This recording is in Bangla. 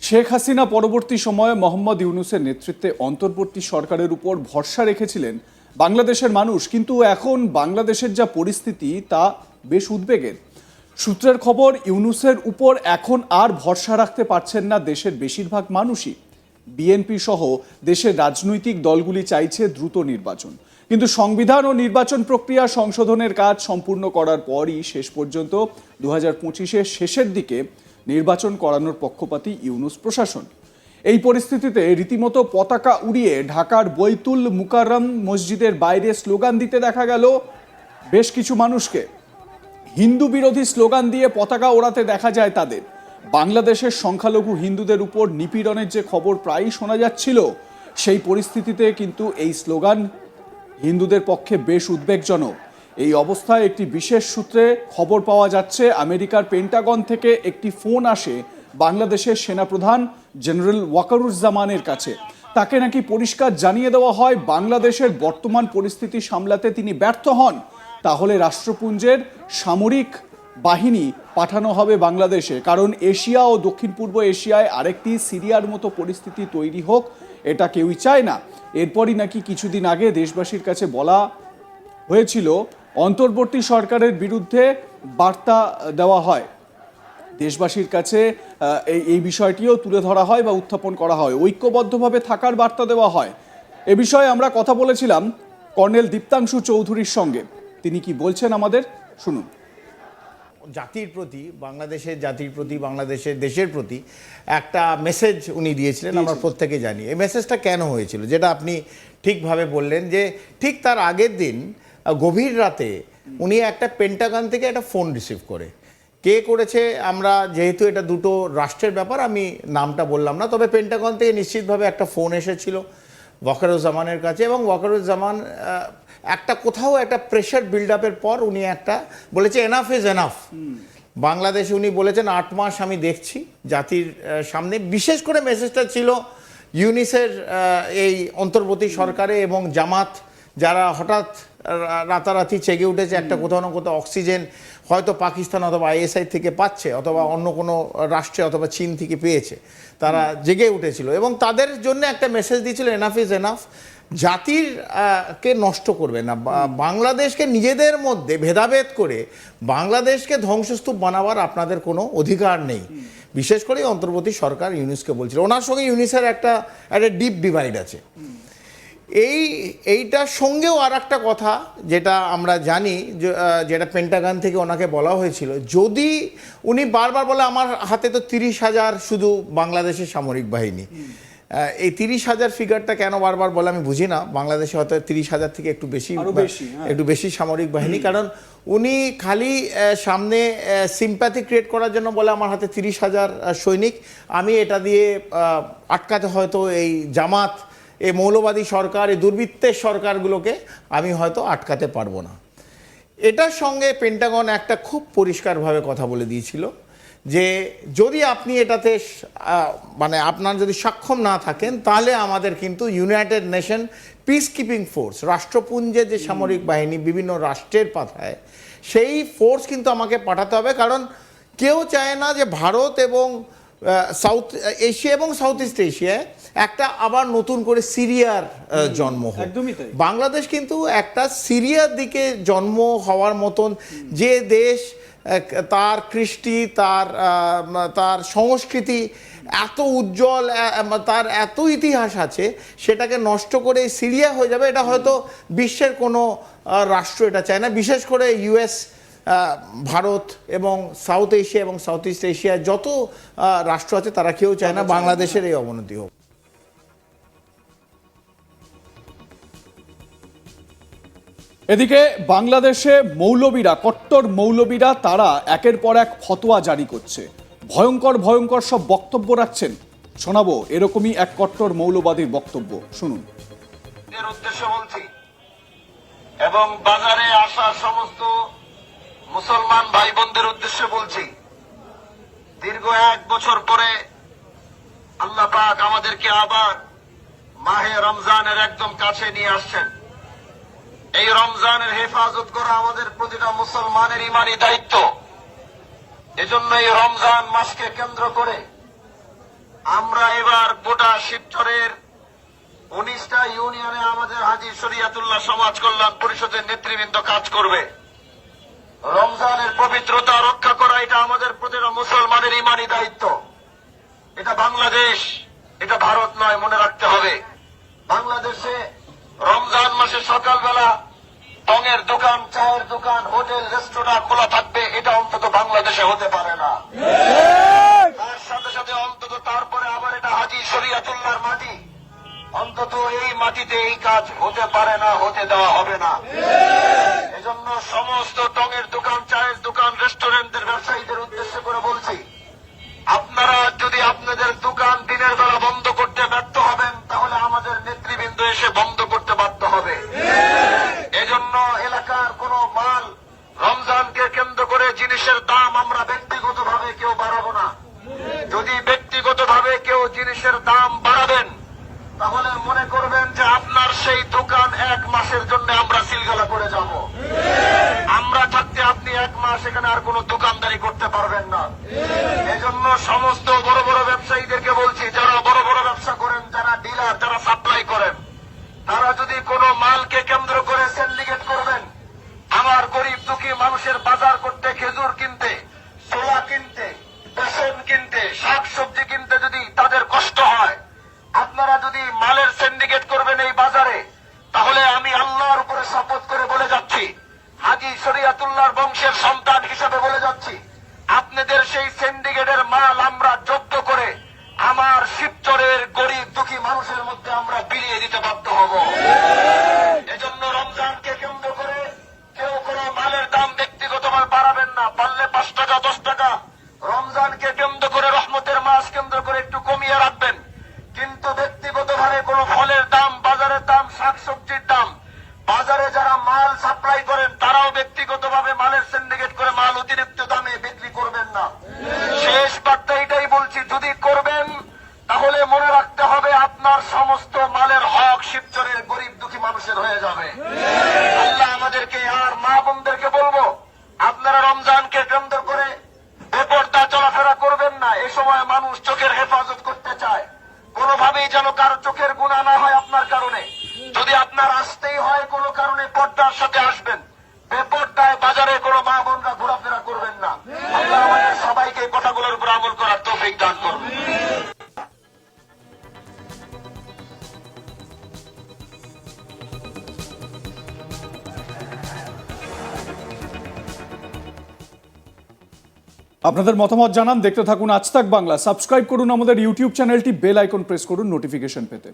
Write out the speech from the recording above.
শেখ হাসিনা পরবর্তী সময়ে মোহাম্মদ ইউনূসের নেতৃত্বে অন্তর্বর্তী সরকারের উপর ভরসা রেখেছিলেন বাংলাদেশের মানুষ, কিন্তু এখন বাংলাদেশের যা পরিস্থিতি তা বেশ উদ্বেগের। সূত্রের খবর, ইউনূসের উপর এখন আর ভরসা রাখতে পারছেন না দেশের বেশিরভাগ মানুষই। বিএনপি সহ দেশের রাজনৈতিক দলগুলি চাইছে দ্রুত নির্বাচন, কিন্তু সংবিধান ও নির্বাচন প্রক্রিয়া সংশোধনের কাজ সম্পূর্ণ করার পরই শেষ পর্যন্ত 2025-এর শেষের দিকে নির্বাচন করানোর পক্ষপাতী ইউনূস প্রশাসন। এই পরিস্থিতিতে রীতিমতো পতাকা উড়িয়ে ঢাকার বৈতুল মুকাররম মসজিদের বাইরে স্লোগান দিতে দেখা গেল বেশ কিছু মানুষকে। হিন্দু বিরোধী স্লোগান দিয়ে পতাকা ওড়াতে দেখা যায় তাদের। বাংলাদেশের সংখ্যালঘু হিন্দুদের উপর নিপীড়নের যে খবর প্রায়ই শোনা যাচ্ছিল, সেই পরিস্থিতিতে কিন্তু এই স্লোগান হিন্দুদের পক্ষে বেশ উদ্বেগজনক। এই অবস্থায় একটি বিশেষ সূত্রে খবর পাওয়া যাচ্ছে, আমেরিকার পেন্টাগন থেকে একটি ফোন আসে বাংলাদেশের সেনাপ্রধান জেনারেল ওয়াকারুজ্জামানের কাছে। তাকে নাকি পরিষ্কার জানিয়ে দেওয়া হয় বাংলাদেশের বর্তমান পরিস্থিতি সামলাতে তিনি ব্যর্থ হন, তাহলে রাষ্ট্রপুঞ্জের সামরিক বাহিনী পাঠানো হবে বাংলাদেশে। কারণ এশিয়া ও দক্ষিণ পূর্ব এশিয়ায় আরেকটি সিরিয়ার মতো পরিস্থিতি তৈরি হোক, এটা কেউই চায় না। এরপরই নাকি কিছুদিন আগে দেশবাসীর কাছে বলা হয়েছিল, অন্তর্বর্তী সরকারের বিরুদ্ধে বার্তা দেওয়া হয়, দেশবাসীর কাছে এই বিষয়টিও তুলে ধরা হয় বা উত্থাপন করা হয়, ঐক্যবদ্ধভাবে থাকার বার্তা দেওয়া হয়। এ বিষয়ে আমরা কথা বলেছিলাম কর্নেল দীপ্তাংশু চৌধুরীর সঙ্গে। তিনি কি বলছেন আমাদের শুনুন। জাতির প্রতি, বাংলাদেশের জাতির প্রতি, বাংলাদেশের দেশের প্রতি একটা মেসেজ উনি দিয়েছিলেন, আমরা প্রত্যেকে জানি। এই মেসেজটা কেন হয়েছিল, যেটা আপনি ঠিকভাবে বললেন, যে ঠিক তার আগের দিন গভীর রাতে উনি একটা পেন্টাগন থেকে একটা ফোন রিসিভ করে। কে করেছে, আমরা যেহেতু এটা দুটো রাষ্ট্রের ব্যাপার, আমি নামটা বললাম না, তবে পেন্টাগন থেকে নিশ্চিতভাবে একটা ফোন এসেছিল ওয়াকারুজ্জামানের কাছে, এবং ওয়াকারুজ্জামান একটা কোথাও একটা প্রেশার বিল্ড আপের পর উনি একটা বলেছে এনাফ ইজ এনাফ। বাংলাদেশে উনি বলেছেন 8 মাস আমি দেখছি জাতির সামনে। বিশেষ করে মেসেজটা ছিল ইউনূসের এই অন্তর্বর্তী সরকারে এবং জামাত, যারা হঠাৎ রাতারাতি চেগে উঠেছে, একটা কোথাও না কোথাও অক্সিজেন হয়তো পাকিস্তান অথবা আইএসআই থেকে পাচ্ছে, অথবা অন্য কোনো রাষ্ট্রে অথবা চীন থেকে পেয়েছে, তারা জেগে উঠেছিল এবং তাদের জন্য একটা মেসেজ দিয়েছিল এনাফ ইজ এনাফ। জাতির কে নষ্ট করবে না, বাংলাদেশকে নিজেদের মধ্যে ভেদাভেদ করে বাংলাদেশকে ধ্বংসস্তূপ বানাবার আপনাদের কোনো অধিকার নেই। বিশেষ করে অন্তর্বর্তী সরকার ইউনূসকে বলছিল। ওনার সঙ্গে ইউনূসের একটা ডিপ ডিভাইড আছে। এইটার সঙ্গেও আর একটা কথা যেটা আমরা জানি, যেটা পেন্টাগন থেকে ওনাকে বলা হয়েছিল, যদি উনি বারবার বলে আমার হাতে তো 30,000 শুধু বাংলাদেশের সামরিক বাহিনী। এই 30,000 ফিগারটা কেন বারবার বলে আমি বুঝি না। বাংলাদেশে হয়তো 30,000 থেকে একটু বেশি সামরিক বাহিনী, কারণ উনি খালি সামনে সিম্প্যাথি ক্রিয়েট করার জন্য বলে আমার হাতে 30,000 সৈনিক, আমি এটা দিয়ে আটকাতে হয়তো এই জামাত, এই মৌলবাদী সরকার, এই দুর্বৃত্তের সরকারগুলোকে আমি হয়তো আটকাতে পারবো না। এটার সঙ্গে পেন্টাগন একটা খুব পরিষ্কারভাবে কথা বলে দিয়েছিল যে যদি আপনি এটাতে মানে আপনার যদি সক্ষম না থাকেন, তাহলে আমাদের কিন্তু united nation peacekeeping force, রাষ্ট্রপুঞ্জের যে সামরিক বাহিনী বিভিন্ন রাষ্ট্রের পাঠায়, সেই ফোর্স কিন্তু আমাকে পাঠাতে হবে। কারণ কেউ চায় না যে ভারত এবং সাউথ এশিয়া এবং সাউথ ইস্ট এশিয়ায় একটা আবার নতুন করে সিরিয়ার জন্ম হয়। বাংলাদেশ কিন্তু একটা সিরিয়ার দিকে জন্ম হওয়ার মতন, যে দেশ তার কৃষ্টি, তার সংস্কৃতি এত উজ্জ্বল, তার এত ইতিহাস আছে, সেটাকে নষ্ট করে সিরিয়া হয়ে যাবে, এটা হয়তো বিশ্বের কোনো রাষ্ট্র এটা চায় না। বিশেষ করে ইউএস, ভারত এবং সাউথ এশিয়া এবং সাউথ ইস্ট এশিয়ার যত রাষ্ট্র আছে, তারা কেউ চায় না বাংলাদেশের এই অবনতি হোক। এদিকে বাংলাদেশে মৌলবীরা, কট্টর মৌলবীরা, তারা একের পর এক ফতোয়া জারি করছে, ভয়ঙ্কর ভয়ঙ্কর সব বক্তব্য রাখছেন। শোনাবো এরকমই এক কট্টর মৌলবাদীর বক্তব্য, শুনুন। এর উদ্দেশ্য বলছি, এবং বাজারে আসা সমস্ত মুসলমান ভাই বোনদের উদ্দেশ্যে বলছি, দীর্ঘ 1 বছর পরে আল্লাহ পাক আমাদেরকে আবার মাহে রমজানের একদম কাছে নিয়ে আসছেন। এই রমজানের হেফাজত করা আমাদের প্রতিটা মুসলমানের ইমানি দায়িত্ব। এজন্য এই রমজান মাসকে কেন্দ্র করে আমরা এবার গোটা শিবচরের 19টা ইউনিয়নে আমাদের হাজী শরিয়াতুল্লাহ সমাজ কল্যাণ পরিষদের নেতৃবৃন্দ কাজ করবে। রমজানের পবিত্রতা রক্ষা করা এটা আমাদের প্রতিটা মুসলমানের ইমানি দায়িত্ব। এটা বাংলাদেশ, এটা ভারত নয়, মনে রাখতে হবে। বাংলাদেশে রমজান মাসে সকালবেলা টঙের দোকান, চায়ের দোকান, হোটেল, রেস্টুরেন্ট খোলা থাকবে, এটা অন্তত বাংলাদেশে হতে পারে না। তার সাথে সাথে অন্তত তারপরে আবার এটা হাজী শরিয়াতুল্লাহর মাটি, অন্তত এই মাটিতে এই কাজ হতে পারে না, হতে দেওয়া হবে না। এজন্য সমস্ত টঙের দোকান, চায়ের দোকান, রেস্টুরেন্টের ব্যবসায়ীদের উদ্দেশ্য করে বলছি, আপনারা যদি আপনাদের দোকান দিনের বেলা বন্ধ করতে ব্যর্থ হবেন, তাহলে আমাদের নেতৃবৃন্দ এসে বন্ধ করতে বাধ্য হবে। এজন্য এলাকার কোন মাল, রমজানকে কেন্দ্র করে জিনিসের দাম আমরা ব্যক্তিগতভাবে কেউ বাড়াবো না। যদি ব্যক্তিগতভাবে কেউ জিনিসের দাম বাড়াবেন, তাহলে মনে করবেন যে আপনার সেই দোকান 1 মাসের জন্য আমরা সিলগালা করে যাব। আমরা থাকতে আপনি 1 মাস এখানে আর কোনো দোকানদারি করতে পারবেন না। এজন্য সমস্ত বড় বড় ব্যবসায়ীদেরকে বলছি, যারা বড় বড় ব্যবসা করেন, যারা ডিলার, যারা সাপ্লাই করেন, তারা যদি কোনো মালকে কেন্দ্র করে সিন্ডিকেট করবেন, আমার গরিব দুঃখী মানুষের বাজার করতে, খেজুর কিনতে, ছোলা কিনতে, বেসন কিনতে, শাকসবজি কিনতে যদি তাদের কষ্ট হয়, আপনারা যদি মালের সিন্ডিকেট করবেন এই বাজারে, তাহলে আমি আল্লাহর উপরে শপথ করে বলে যাচ্ছি, হাজী শরিয়াতুল্লাহর বংশের সন্তান হিসেবে বলে যাচ্ছি, আপনাদের সেই সিন্ডিকেটের মাল আমরা জব্দ করে আমার শিবচরের গরিব দুঃখী মানুষের মধ্যে আমরা বিলিয়ে দিতে বাধ্য হব। এজন্য রমজানকে কেন্দ্র করে কেউ কোনো মালের দাম ব্যক্তিগতভাবে বাড়াবেন না। পারলে 5 টাকা 10 টাকা রমজানকে কেন্দ্র করে, রহমতের মাস কেন্দ্র করে একটু কমিয়ে রাখবেন। কিন্তু ব্যক্তিগতভাবে কোন ফলের দাম, বাজারের দাম, শাকসবজির দাম, বাজারে যারা মাল সাপ্লাই করেন, তারাও ব্যক্তিগতভাবে মালের সিন্ডিকেট করে মাল অতিরিক্ত দামে বিক্রি করবেন না। শেষ বার্তা এটাই বলছি, যদি করবেন তাহলে মনে রাখতে হবে আপনার সমস্ত মালের হক শিবচরের গরিব দুঃখী মানুষের হয়ে যাবে। আল্লাহ আমাদেরকে আর মা বোনদেরকে বলবো, আপনারা রমজানকে কেন্দ্র করে বেপরদা চলাফেরা করবেন না। এই সময় মানুষ চোখের হেফাজত করতে চায়, কোনোভাবেই যেন কারো চোখের গুনাহ না হয় আপনার কারণে। যদি আপনার আসতেই হয় কোনো কারণে, পর্দার সাথে আসবেন। বেপরদায় বাজারে কোনো মা বোনরা ঘোরাফেরা করবেন না। আল্লাহ আমাদের সবাইকে এই কথাগুলোর উপর আমল করার তৌফিক দান করবেন। আপনাদের মতামত জানান, দেখতে থাকুন আজ তাক বাংলা। সাবস্ক্রাইব করুন আমাদের ইউটিউব চ্যানেলটি, বেল আইকন প্রেস করুন নোটিফিকেশন পেতে।